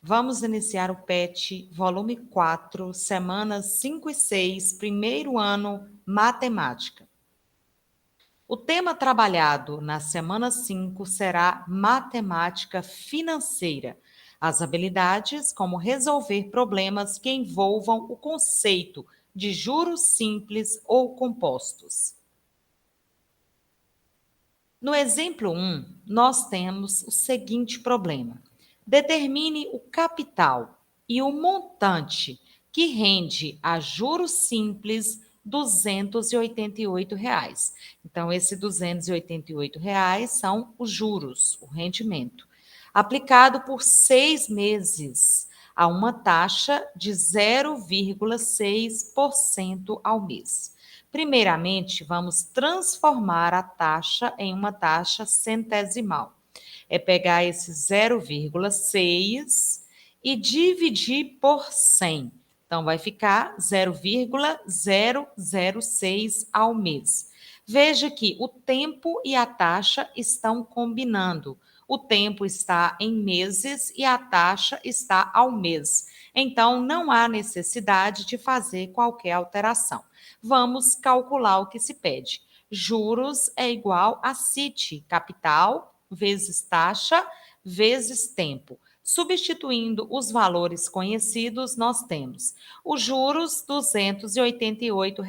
Vamos iniciar o PET, volume 4, semanas 5 e 6, primeiro ano, matemática. O tema trabalhado na semana 5 será matemática financeira. As habilidades como resolver problemas que envolvam o conceito de juros simples ou compostos. No exemplo 1, nós temos o seguinte problema. Determine o capital e o montante que rende a juros simples R$ 288. Então, esse R$ 288 são os juros, o rendimento, aplicado por 6 meses a uma taxa de 0,6% ao mês. Primeiramente, vamos transformar a taxa em uma taxa centesimal. É pegar esse 0,6 e dividir por 100. Então, vai ficar 0,006 ao mês. Veja que o tempo e a taxa estão combinando. O tempo está em meses e a taxa está ao mês. Então, não há necessidade de fazer qualquer alteração. Vamos calcular o que se pede. Juros é igual a CIT, capital, vezes taxa, vezes tempo. Substituindo os valores conhecidos, nós temos os juros R$ 288,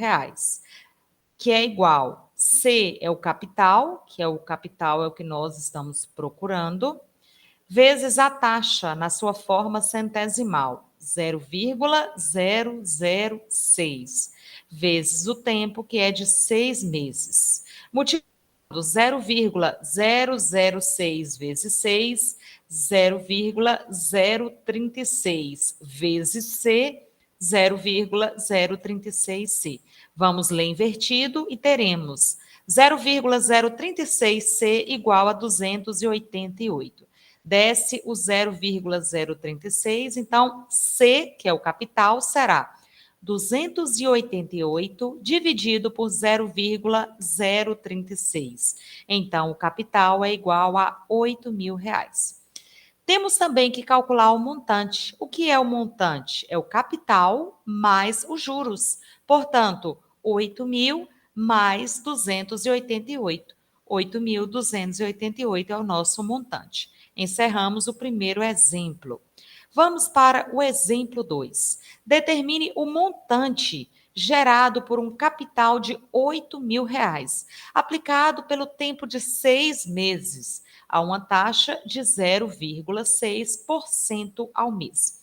que é igual, C é o capital, é o que nós estamos procurando, vezes a taxa na sua forma centesimal, 0,006, vezes o tempo, que é de 6 meses. Multiplicando 0,006 vezes 6, 0,036 vezes C, 0,036C. Vamos ler invertido e teremos 0,036C igual a 288. Desce o 0,036, então C, que é o capital, será 288 dividido por 0,036. Então, o capital é igual a R$ 8.000. Temos também que calcular o montante. O que é o montante? É o capital mais os juros. Portanto, 8.000 mais 288. 8.288 é o nosso montante. Encerramos o primeiro exemplo. Vamos para o exemplo 2. Determine o montante gerado por um capital de R$ 8.000, aplicado pelo tempo de 6 meses, a uma taxa de 0,6% ao mês.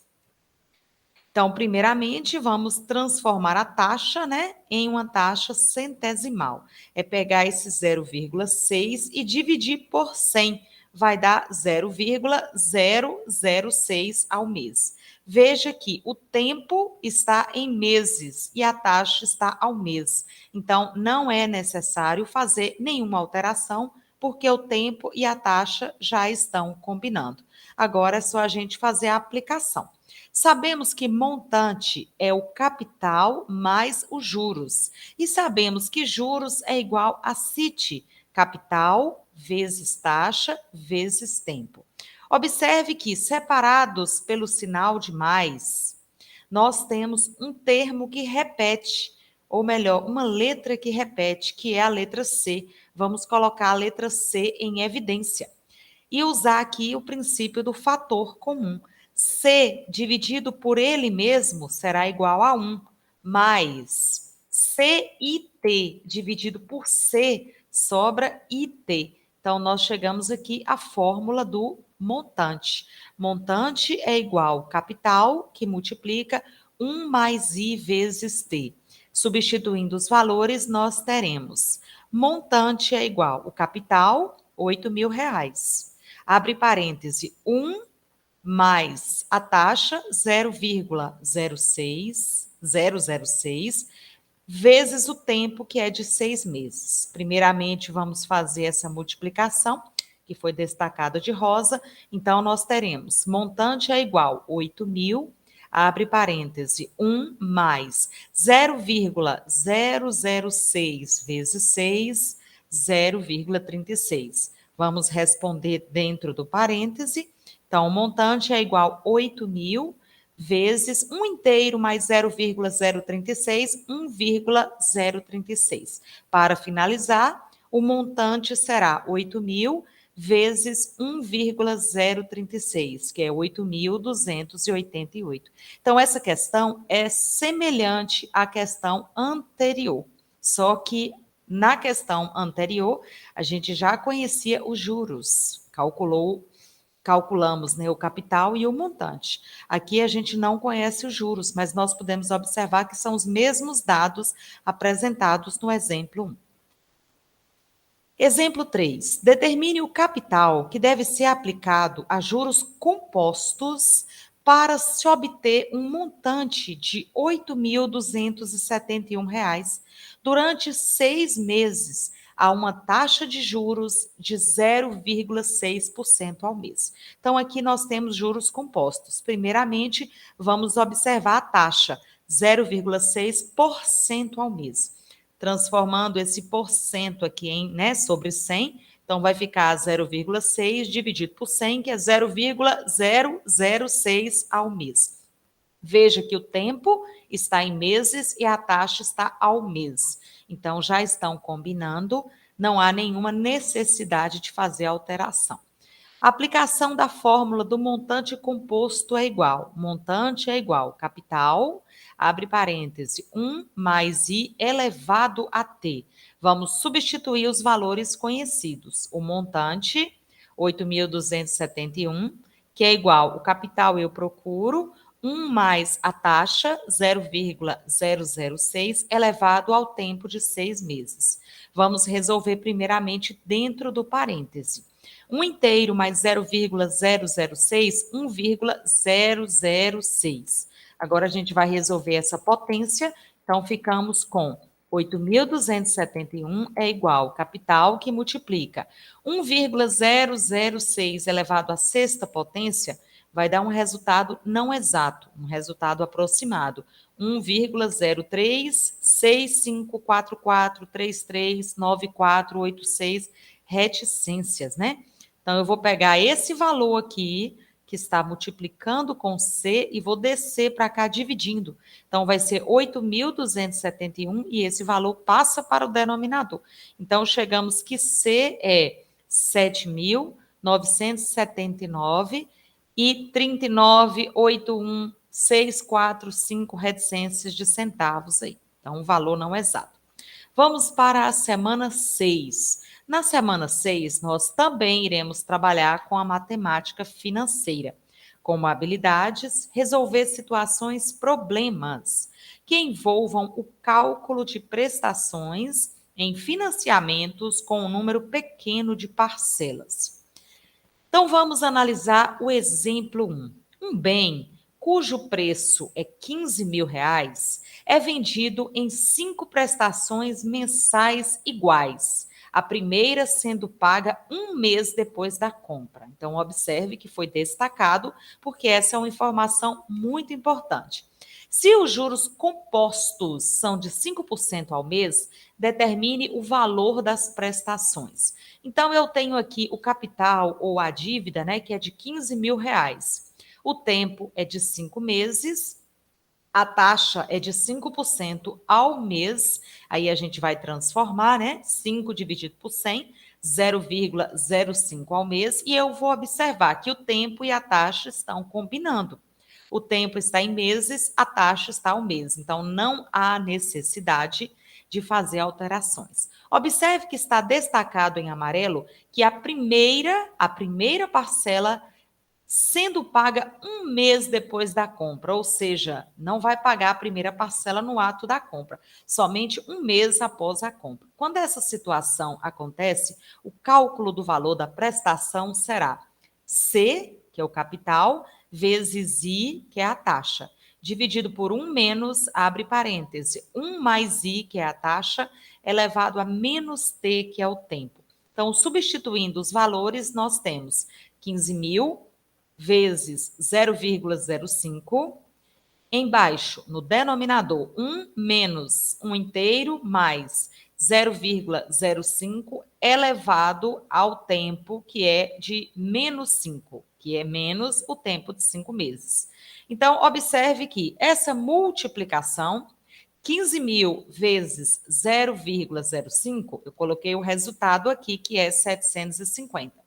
Então, primeiramente, vamos transformar a taxa, em uma taxa centesimal. É pegar esse 0,6 e dividir por 100. Vai dar 0,006 ao mês. Veja que o tempo está em meses e a taxa está ao mês. Então, não é necessário fazer nenhuma alteração, porque o tempo e a taxa já estão combinando. Agora é só a gente fazer a aplicação. Sabemos que montante é o capital mais os juros. E sabemos que juros é igual a CIT, capital vezes taxa vezes tempo. Observe que, separados pelo sinal de mais, nós temos um termo que repete, ou melhor, uma letra que repete, que é a letra C. Vamos colocar a letra C em evidência e usar aqui o princípio do fator comum. C dividido por ele mesmo será igual a 1, mais CIT dividido por C sobra IT. Então, nós chegamos aqui à fórmula do montante. Montante é igual capital, que multiplica 1 mais I vezes T. Substituindo os valores, nós teremos montante é igual o capital, R$ 8.000. Abre parêntese, 1 mais a taxa 0,006 vezes o tempo, que é de 6 meses. Primeiramente, vamos fazer essa multiplicação, que foi destacada de rosa. Então, nós teremos montante é igual 8.000, abre parêntese, 1 mais 0,006 vezes 6, 0,36. Vamos responder dentro do parêntese. Então, o montante é igual a 8.000 vezes 1 inteiro mais 0,036, 1,036. Para finalizar, o montante será 8.000 vezes 1,036, que é 8.288. Então, essa questão é semelhante à questão anterior, só que na questão anterior, a gente já conhecia os juros, calculamos, né, o capital e o montante. Aqui a gente não conhece os juros, mas nós podemos observar que são os mesmos dados apresentados no exemplo 1. Exemplo 3. Determine o capital que deve ser aplicado a juros compostos para se obter um montante de R$ 8.271 durante 6 meses, a uma taxa de juros de 0,6% ao mês. Então, aqui nós temos juros compostos. Primeiramente, vamos observar a taxa, 0,6% ao mês. Transformando esse porcento aqui em, né, sobre 100, então vai ficar 0,6 dividido por 100, que é 0,006 ao mês. Veja que o tempo está em meses e a taxa está ao mês. Então, já estão combinando, não há nenhuma necessidade de fazer alteração. A aplicação da fórmula do montante composto é igual. Montante é igual capital, abre parêntese, 1 mais I elevado a T. Vamos substituir os valores conhecidos. O montante, 8.271, que é igual, o capital eu procuro, 1 mais a taxa, 0,006, elevado ao tempo de 6 meses. Vamos resolver primeiramente dentro do parêntese. 1 inteiro mais 0,006, 1,006. Agora a gente vai resolver essa potência, então ficamos com 8.271 é igual capital que multiplica 1,006 elevado à sexta potência, vai dar um resultado não exato, um resultado aproximado. 1,036544339486 reticências, né? Então, eu vou pegar esse valor aqui, que está multiplicando com C, e vou descer para cá dividindo. Então, vai ser 8.271 e esse valor passa para o denominador. Então, chegamos que C é 7.979 e 39,81645 reticências de centavos aí. Então, o valor não é exato. Vamos para a semana 6. Na semana 6, nós também iremos trabalhar com a matemática financeira, como habilidades, resolver situações, problemas que envolvam o cálculo de prestações em financiamentos com um número pequeno de parcelas. Então, vamos analisar o exemplo 1. Um bem cujo preço é R$ 15.000 é vendido em 5 prestações mensais iguais, a primeira sendo paga um mês depois da compra. Então, observe que foi destacado, porque essa é uma informação muito importante. Se os juros compostos são de 5% ao mês, determine o valor das prestações. Então, eu tenho aqui o capital ou a dívida, né, que é de R$ 15.000. O tempo é de 5 meses, a taxa é de 5% ao mês, aí a gente vai transformar, né? 5 dividido por 100, 0,05 ao mês, e eu vou observar que o tempo e a taxa estão combinando. O tempo está em meses, a taxa está ao mês, então não há necessidade de fazer alterações. Observe que está destacado em amarelo que a primeira parcela sendo paga um mês depois da compra, ou seja, não vai pagar a primeira parcela no ato da compra, somente um mês após a compra. Quando essa situação acontece, o cálculo do valor da prestação será C, que é o capital, vezes I, que é a taxa, dividido por 1 menos, abre parêntese, 1 mais I, que é a taxa, elevado a menos T, que é o tempo. Então, substituindo os valores, nós temos 15.000 vezes 0,05, embaixo, no denominador, 1 menos 1 inteiro mais 0,05 elevado ao tempo que é de menos 5, que é menos o tempo de 5 meses. Então, observe que essa multiplicação, 15.000 vezes 0,05, eu coloquei o resultado aqui, que é 750.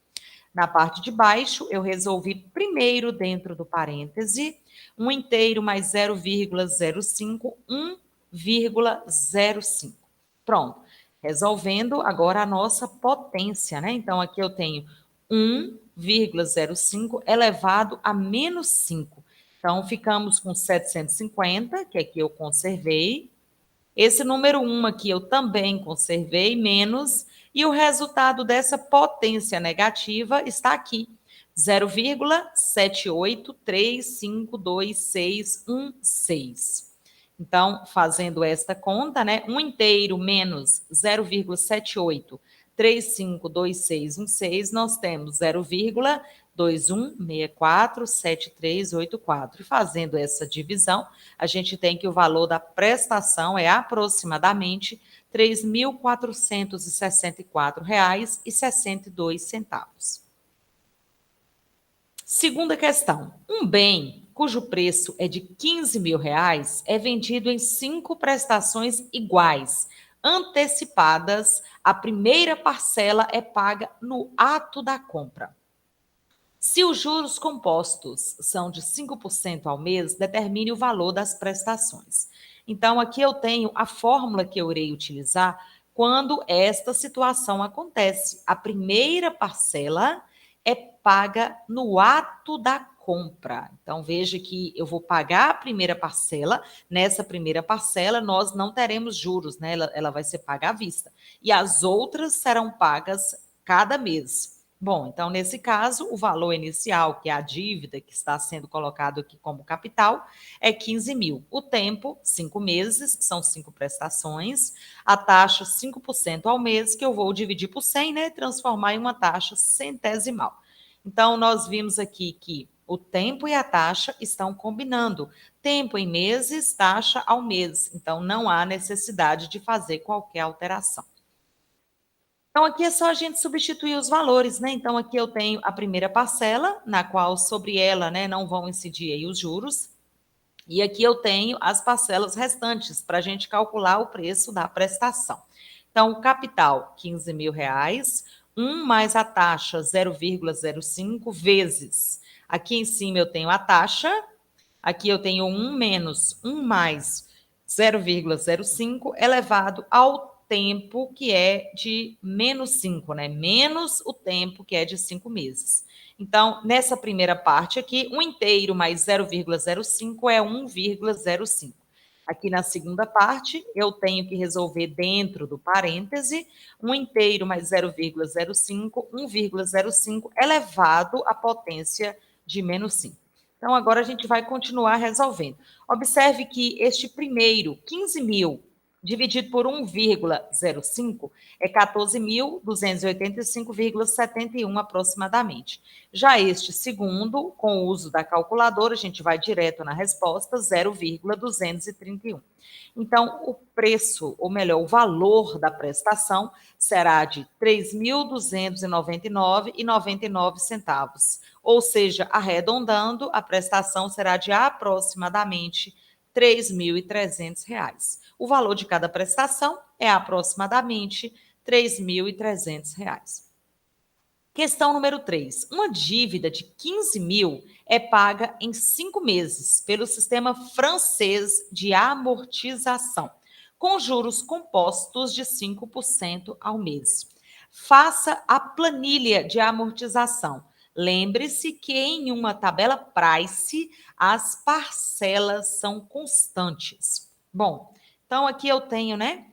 Na parte de baixo, eu resolvi primeiro dentro do parêntese, 1 inteiro mais 0,05, 1,05. Pronto. Resolvendo agora a nossa potência, né? Então, aqui eu tenho 1,05 elevado a menos 5. Então, ficamos com 750, que aqui eu conservei. Esse número 1 aqui eu também conservei, menos, e o resultado dessa potência negativa está aqui, 0,783521616. Então, fazendo esta conta, né, 1 inteiro menos 0,78352616, nós temos 0,21647384. E fazendo essa divisão, a gente tem que o valor da prestação é aproximadamente R$ 3.464,62. Segunda questão. Um bem cujo preço é de R$ 15.000 é vendido em 5 prestações iguais, antecipadas. A primeira parcela é paga no ato da compra. Se os juros compostos são de 5% ao mês, determine o valor das prestações. Então, aqui eu tenho a fórmula que eu irei utilizar quando esta situação acontece. A primeira parcela é paga no ato da compra. Então, veja que eu vou pagar a primeira parcela. Nessa primeira parcela, nós não teremos juros, né? Ela vai ser paga à vista. E as outras serão pagas cada mês. Bom, então, nesse caso, o valor inicial, que é a dívida que está sendo colocado aqui como capital, é 15.000. O tempo, 5 meses, são 5 prestações. A taxa, 5% ao mês, que eu vou dividir por 100, né? Transformar em uma taxa centesimal. Então, nós vimos aqui que o tempo e a taxa estão combinando. Tempo em meses, taxa ao mês. Então, não há necessidade de fazer qualquer alteração. Então, aqui é só a gente substituir os valores, né? Então, aqui eu tenho a primeira parcela, na qual sobre ela, né, não vão incidir aí os juros. E aqui eu tenho as parcelas restantes para a gente calcular o preço da prestação. Então, o capital, R$ 15.000, 1 mais a taxa 0,05 vezes. Aqui em cima eu tenho a taxa, aqui eu tenho 1 menos 1 mais 0,05 elevado ao tempo que é de menos 5, né? Menos o tempo que é de 5 meses. Então, nessa primeira parte aqui, 1 inteiro mais 0,05 é 1,05. Aqui na segunda parte, eu tenho que resolver dentro do parêntese, 1 inteiro mais 0,05, 1,05 elevado à potência de menos 5. Então, agora a gente vai continuar resolvendo. Observe que este primeiro, 15.000, dividido por 1,05, é 14.285,71 aproximadamente. Já este segundo, com o uso da calculadora, a gente vai direto na resposta, 0,231. Então, o preço, ou melhor, o valor da prestação será de R$ 3.299,99. Ou seja, arredondando, a prestação será de aproximadamente R$ 3.300. O valor de cada prestação é aproximadamente R$ 3.300. Questão número 3. Uma dívida de 15.000 é paga em 5 meses pelo sistema francês de amortização, com juros compostos de 5% ao mês. Faça a planilha de amortização. Lembre-se que em uma tabela Price, as parcelas são constantes. Bom, então aqui eu tenho, né,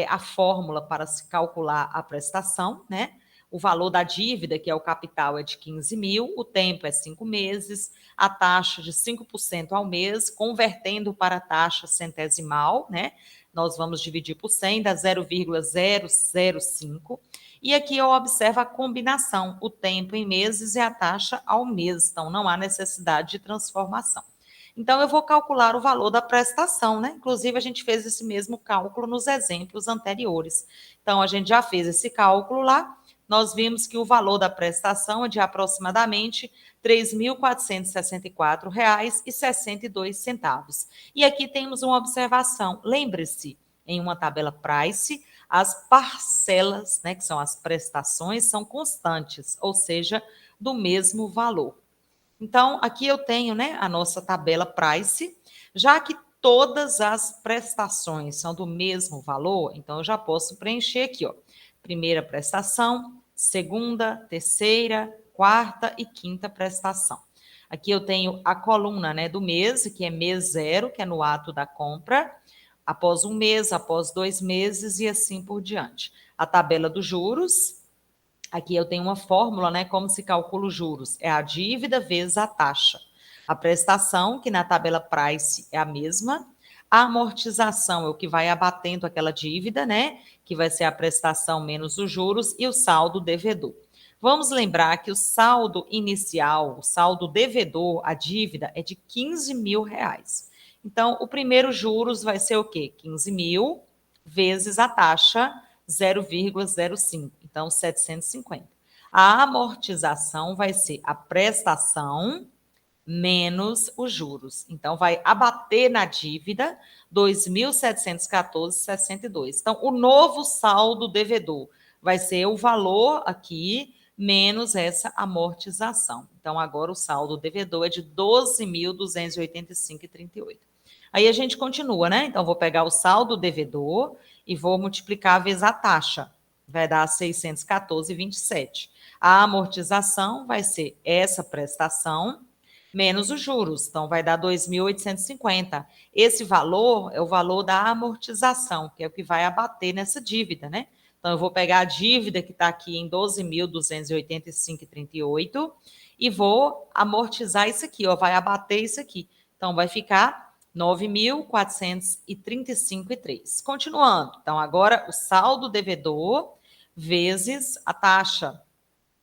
a fórmula para se calcular a prestação, né? O valor da dívida, que é o capital, é de 15.000, o tempo é 5 meses, a taxa de 5% ao mês, convertendo para a taxa centesimal, né? Nós vamos dividir por 100, dá 0,005. E aqui eu observo a combinação, o tempo em meses e a taxa ao mês. Então, não há necessidade de transformação. Então, eu vou calcular o valor da prestação, né? Inclusive, a gente fez esse mesmo cálculo nos exemplos anteriores. Então, a gente já fez esse cálculo lá, nós vimos que o valor da prestação é de aproximadamente R$ 3.464,62. E aqui temos uma observação. Lembre-se, em uma tabela price, as parcelas, né, que são as prestações, são constantes, ou seja, do mesmo valor. Então, aqui eu tenho, né, a nossa tabela price, já que todas as prestações são do mesmo valor, então eu já posso preencher aqui, ó, primeira prestação, segunda, terceira, quarta e quinta prestação. Aqui eu tenho a coluna, né, do mês, que é mês zero, que é no ato da compra, após um mês, após 2 meses e assim por diante. A tabela dos juros, aqui eu tenho uma fórmula, né? Como se calcula os juros? É a dívida vezes a taxa. A prestação, que na tabela price é a mesma. A amortização é o que vai abatendo aquela dívida, né? Que vai ser a prestação menos os juros e o saldo devedor. Vamos lembrar que o saldo inicial, o saldo devedor, a dívida, é de R$ 15.000. Então, o primeiro juros vai ser o quê? 15 mil vezes a taxa 0,05, então 750. A amortização vai ser a prestação menos os juros. Então, vai abater na dívida 2.714,62. Então, o novo saldo devedor vai ser o valor aqui menos essa amortização. Então, agora o saldo devedor é de 12.285,38. Aí a gente continua, né? Então, vou pegar o saldo devedor e vou multiplicar vezes a taxa. Vai dar 614,27. A amortização vai ser essa prestação menos os juros. Então, vai dar 2.850. Esse valor é o valor da amortização, que é o que vai abater nessa dívida, né? Então, eu vou pegar a dívida que está aqui em 12.285,38 e vou amortizar isso aqui, ó, vai abater isso aqui. Então, vai ficar 9.435,3. Continuando. Então, agora o saldo devedor vezes a taxa.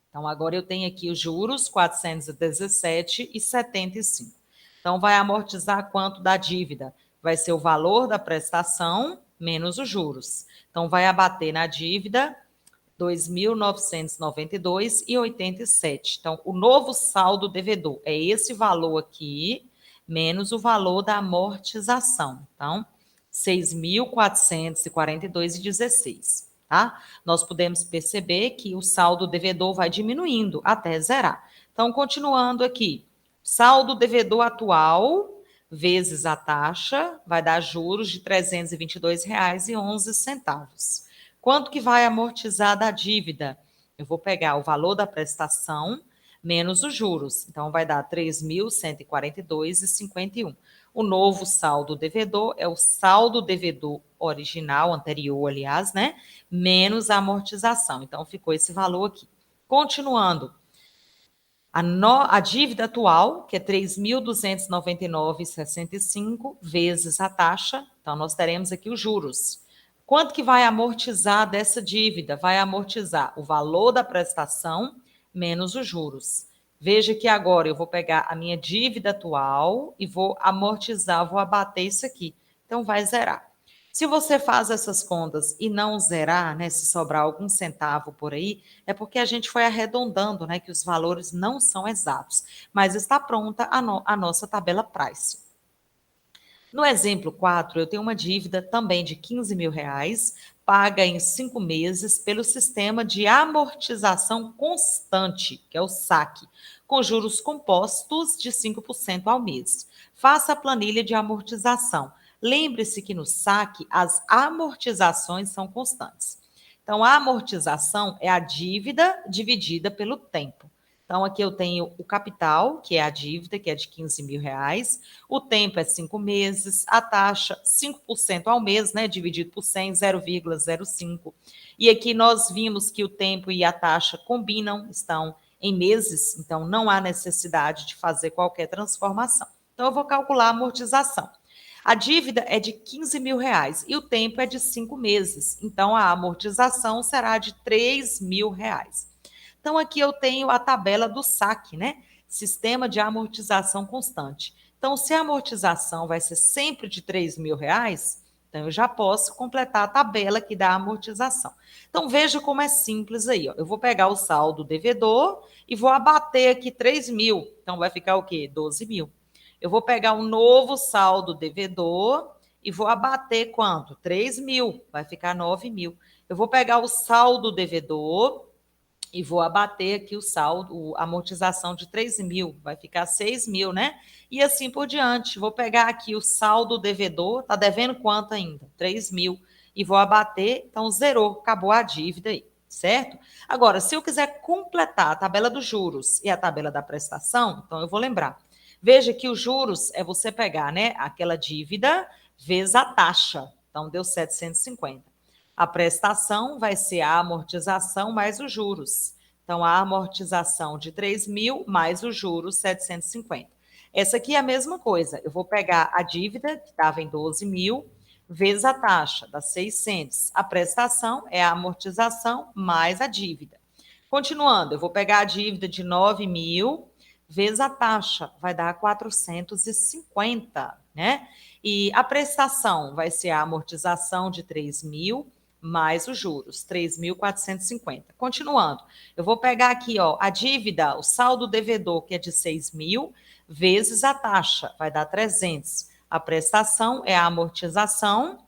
Então, agora eu tenho aqui os juros, 417,75. Então, vai amortizar quanto da dívida? Vai ser o valor da prestação menos os juros. Então, vai abater na dívida 2.992,87. Então, o novo saldo devedor é esse valor aqui, menos o valor da amortização. Então, 6.442,16. Tá? Nós podemos perceber que o saldo devedor vai diminuindo até zerar. Então, continuando aqui, saldo devedor atual vezes a taxa vai dar juros de R$ 322,11. Quanto que vai amortizar da dívida? Eu vou pegar o valor da prestação menos os juros. Então, vai dar 3.142,51. O novo saldo devedor é o saldo devedor original, anterior, aliás, né? Menos a amortização. Então, ficou esse valor aqui. Continuando. A dívida atual, que é 3.299,65, vezes a taxa. Então, nós teremos aqui os juros. Quanto que vai amortizar dessa dívida? Vai amortizar o valor da prestação menos os juros. Veja que agora eu vou pegar a minha dívida atual e vou amortizar, vou abater isso aqui. Então, vai zerar. Se você faz essas contas e não zerar, né, se sobrar algum centavo por aí, é porque a gente foi arredondando, né, que os valores não são exatos. Mas está pronta a nossa tabela price. No exemplo 4, eu tenho uma dívida também de R$ 15.000, paga em 5 meses pelo sistema de amortização constante, que é o SAC, com juros compostos de 5% ao mês. Faça a planilha de amortização. Lembre-se que no SAC as amortizações são constantes. Então, a amortização é a dívida dividida pelo tempo. Então, aqui eu tenho o capital, que é a dívida, que é de R$ 15.000. O tempo é 5 meses, a taxa 5% ao mês, né? Dividido por 100, 0,05. E aqui nós vimos que o tempo e a taxa combinam, estão em meses, então não há necessidade de fazer qualquer transformação. Então, eu vou calcular a amortização. A dívida é de R$ 15.000 e o tempo é de 5 meses. Então, a amortização será de R$ 3.000. Então, aqui eu tenho a tabela do SAC, né? Sistema de amortização constante. Então, se a amortização vai ser sempre de R$ 3.000, então eu já posso completar a tabela aqui da amortização. Então, veja como é simples aí, ó. Eu vou pegar o saldo devedor e vou abater aqui 3.000. Então, vai ficar o quê? 12.000. Eu vou pegar um novo saldo devedor e vou abater quanto? 3.000. Vai ficar 9.000. Eu vou pegar o saldo devedor e vou abater aqui o saldo, a amortização de 3.000, vai ficar 6.000, né? E assim por diante. Vou pegar aqui o saldo devedor, tá devendo quanto ainda? 3.000. E vou abater, então zerou, acabou a dívida aí, certo? Agora, se eu quiser completar a tabela dos juros e a tabela da prestação, então eu vou lembrar. Veja que os juros é você pegar, né, aquela dívida vezes a taxa. Então, deu 750. A prestação vai ser a amortização mais os juros. Então, a amortização de 3.000 mais os juros, 750. Essa aqui é a mesma coisa. Eu vou pegar a dívida, que estava em 12.000, vezes a taxa, dá 600. A prestação é a amortização mais a dívida. Continuando, eu vou pegar a dívida de 9.000, vezes a taxa, vai dar 450, né? E a prestação vai ser a amortização de 3.000 mais os juros, 3.450. Continuando, eu vou pegar aqui, ó, a dívida, o saldo devedor, que é de 6.000, vezes a taxa, vai dar 300. A prestação é a amortização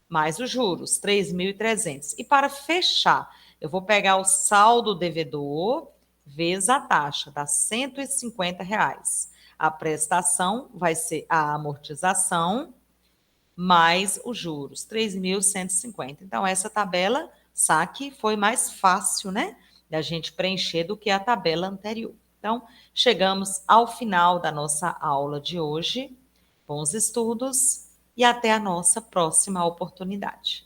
mais os juros, 3.300. E para fechar, eu vou pegar o saldo devedor vezes a taxa, dá R$ 150. A prestação vai ser a amortização mais os juros, 3.150. Então, essa tabela, saque, foi mais fácil, né, da gente preencher do que a tabela anterior. Então, chegamos ao final da nossa aula de hoje. Bons estudos e até a nossa próxima oportunidade.